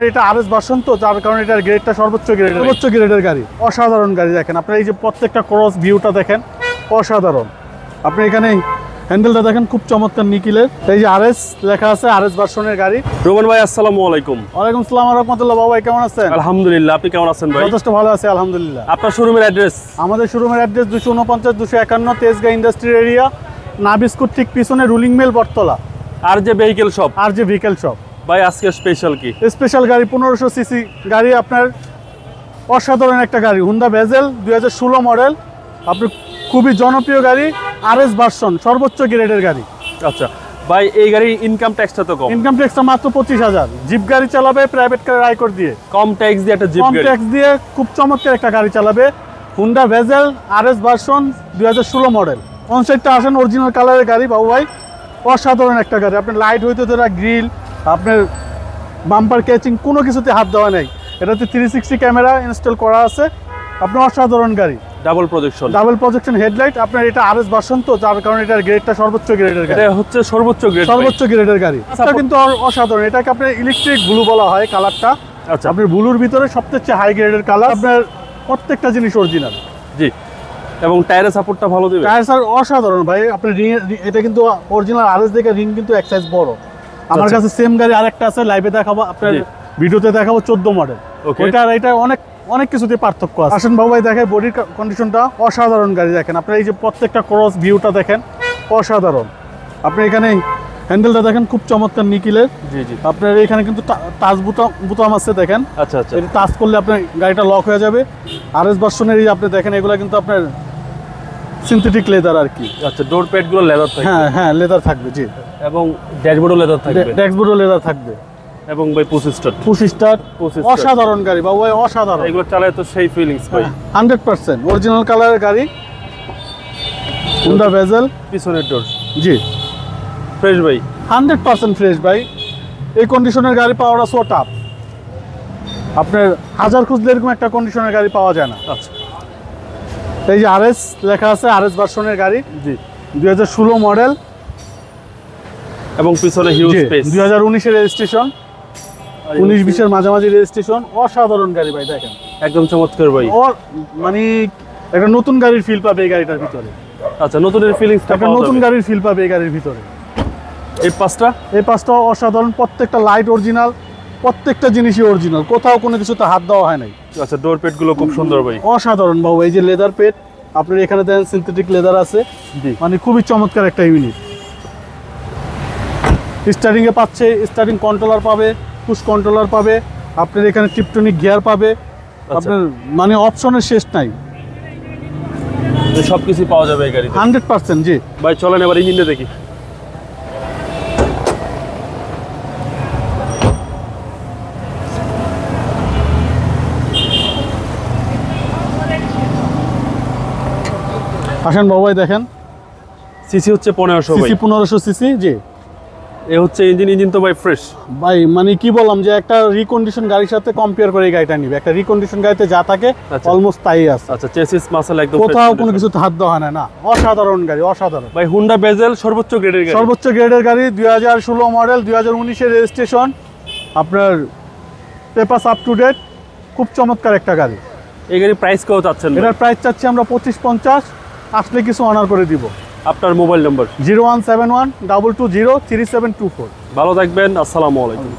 এটা RS version তো, যার কারণে এটার গ্রেডটা সর্বোচ্চ গ্রেডের গাড়ি। অসাধারণ গাড়ি দেখেন আপনার, এই যে প্রত্যেকটা ক্রস ভিউটা দেখেন, অসাধারণ। আপনি এখানে হ্যান্ডেলটা দেখেন, খুব চমৎকার নিকিলের। এই যে আরএস লেখা আছে, আরএস ভার্সনের গাড়ি। রোমান ভাই আসসালামু আলাইকুম। ওয়ালাইকুম আসসালাম ওয়া রাহমাতুল্লাহ। বাবা ভাই কেমন আছেন? আলহামদুলিল্লাহ, আপনি কেমন আছেন ভাই? যথেষ্ট ভালো আছি আলহামদুলিল্লাহ। আপনার শোরুমের অ্যাড্রেস? আমাদের শোরুমের অ্যাড্রেস 249 251 তেজগাঁ ইন্ডাস্ট্রিয়াল এরিয়া, নাবিস্কুট ঠিক পিছনে রুলিং মিল বটতলা। আর যে ভেহিকেল শপ? আর যে ভেহিকেল শপ। ভাই আজকে স্পেশাল কি? স্পেশাল গাড়ি 1500 সিসি গাড়ি, আপনার অসাধারণ একটা গাড়ি, হুন্ডা ভেজেল 2016 মডেল। আপনার খুবই জনপ্রিয় গাড়ি, আরএস ভার্সন, সর্বোচ্চ গ্রেডের গাড়ি। আচ্ছা ভাই, এই গাড়ির ইনকাম ট্যাক্সটা তো কম। ইনকাম ট্যাক্সটা মাত্র 25,000। জিপ গাড়ি চালাবে প্রাইভেট কারের আয়কর দিয়ে, কম ট্যাক্স দিয়ে একটা জিপ কম গাড়ি। ট্যাক্স দিয়ে খুব চমৎকার একটা গাড়ি চালাবে। Honda Vezel RS version 2016 model. অনসাইডটা আসেন, অরিজিনাল কালারের গাড়ি বাবু ভাই, অসাধারণ একটা গাড়ি। আপনার লাইট হইতে ধরা, গ্রিল, আপনার বাম্পার ক্যাচিং, কোনো কিছুতে হাত দেওয়া নেই। এটাতে 360 ক্যামেরা ইনস্টল করা আছে। আপনার অসাধারণ গাড়ি, ডাবল প্রজেকশন হেডলাইট। আপনার এটা আরএস ভার্সন তো, যার কারণে এটার গ্রেডটা সর্বোচ্চ গ্রেডের গাড়ি। এটা হচ্ছে সর্বোচ্চ গ্রেডের গাড়ি। এটা কিন্তু অসাধারণ। এটাকে আপনার ইলেকট্রিক ব্লু বলা হয় কালারটা। আচ্ছা, আপনার ব্লুর ভিতরে সবচেয়ে হাই গ্রেডের কালার। আপনার প্রত্যেকটা জিনিস অরিজিনাল। জি, এবং টায়ারের সাপোর্টটা ভালো দিবে। টায়ার স্যার অসাধারণ ভাই। আপনার এটা কিন্তু অরিজিনাল আরএস দেখে রিং কিন্তু এক সাইজ বড়। আমার কাছে সেম গাড়ি আরেকটা আছে, লাইভে দেখাবো, আপনার ভিডিওতে দেখাবো 14 মডেল। ওইটা আর এটা অনেক কিছুতে পার্থক্য আছে। আসেন বাবু ভাই দেখেন, বডির কন্ডিশনটা অসাধারণ গাড়ি দেখেন। আপনার এই যে প্রত্যেকটা ক্রস ভিউটা দেখেন, অসাধারণ। আপনি এখানে হ্যান্ডেলটা দেখেন, খুব চমৎকার নিকিলের। জি জি। আপনার এখানে কিন্তু টাচ বোতাম আছে দেখেন। আচ্ছা আচ্ছা। এটা টাচ করলে আপনার গাড়িটা লক হয়ে যাবে। আরএস ভার্সনের এই আপনি দেখেন, এগুলো কিন্তু আপনার সিনথেটিক লেদার আর কি। আচ্ছা, ডোর প্যাড গুলো লেদার থাকবে? হ্যাঁ লেদার থাকবে জি। এবং ড্যাশবোর্ডও লেদার থাকবে? ড্যাশবোর্ডও লেদার থাকবে। এবং ভাই পুশ স্টার্ট অসাধারণ গাড়ি বাবু ভাই, অসাধারণ। এগুলো চালায় তো সেই ফিলিংস ভাই। 100% অরিজিনাল কালারের গাড়ি, হুন্ডা ভেজেল। পিছনের ডোর জি ফ্রেশ ভাই, 100% ফ্রেশ ভাই। এই কন্ডিশনের গাড়ি পাওয়াটা সো টাফ। আপনার হাজার খুঁজলে এরকম একটা কন্ডিশনের গাড়ি পাওয়া যায় না। আচ্ছা, এই যে আরএস লেখা আছে, আরএস ভার্সনের গাড়ি। জি, 2016 মডেল এবং পিছনে হিউজ স্পেস। 2019 এর রেজিস্ট্রেশন, 19-20 এর মাঝামাঝি রেজিস্ট্রেশন। অসাধারণ গাড়ি ভাই দেখেন, একদম চমৎকার ভাই। মানে একটা নতুন গাড়ির ফিল পাবে এই গাড়িটার ভিতরে। আচ্ছা, নতুনের ফিলিংস একটা নতুন গাড়ির ফিল পাবে এই গাড়ির ভিতরে। এই পাঁচটা অসাধারণ। প্রত্যেকটা লাইট অরিজিনাল, প্রত্যেকটা জিনিসই অরিজিনাল, কোথাও কোনো কিছুতে হাত দেওয়া হয় নাই। আচ্ছা, ডোর প্যাড গুলো খুব সুন্দর ভাই, অসাধারণ বাবু। এই যে লেদার পেট, আপনার এখানে দেখেন সিনথেটিক লেদার আছে। জি, মানে খুবই চমৎকার একটা ইউনিট। স্টারিং এ পাচ্ছে, স্টারিং কন্ট্রোলার পাবে, পুশ কন্ট্রোলার পাবে, আপনার এখানে টিপটনিক গিয়ার পাবে। আপনার মানে অপশনের শেষ নাই, সবকিছু পাওয়া যাবে এই গাড়িতে 100%। জি ভাই, চলেন এবার ইঞ্জিনটা দেখি। আসেন বাবু ভাই দেখেন, সিসি হচ্ছে 1500 ভাই। 1500 সিসি। জি, এ হচ্ছে ইঞ্জিন তো ভাই ফ্রেশ ভাই। মানে কি বললাম যে একটা রিকন্ডিশন গাড়ির সাথে কম্পেয়ার করে এই গাড়িটা নিবে। একটা রিকন্ডিশন গাড়িতে যা থাকে অলমোস্ট তাই আছে। আচ্ছা, চেসিস মাসল একদম কোথাও কোনো কিছুতে হাত দেওয়া হয় না। অসাধারণ গাড়ি, অসাধারণ ভাই। হুন্ডা ভেজেল সর্বোচ্চ গ্রেডের গাড়ি, 2016 মডেল, 2019 এর রেজিস্ট্রেশন। আপনার পেপারস আপ টু ডেট, খুব চমৎকার একটা গাড়ি। এই গাড়ির প্রাইস কত চাচ্ছেন? এটার প্রাইস চাচ্ছি আমরা 25-50, আসলে কিছু অনার করে দিব। আপনার মোবাইল নাম্বার? 0171 220 3724। ভালো থাকবেন, আসসালামু আলাইকুম।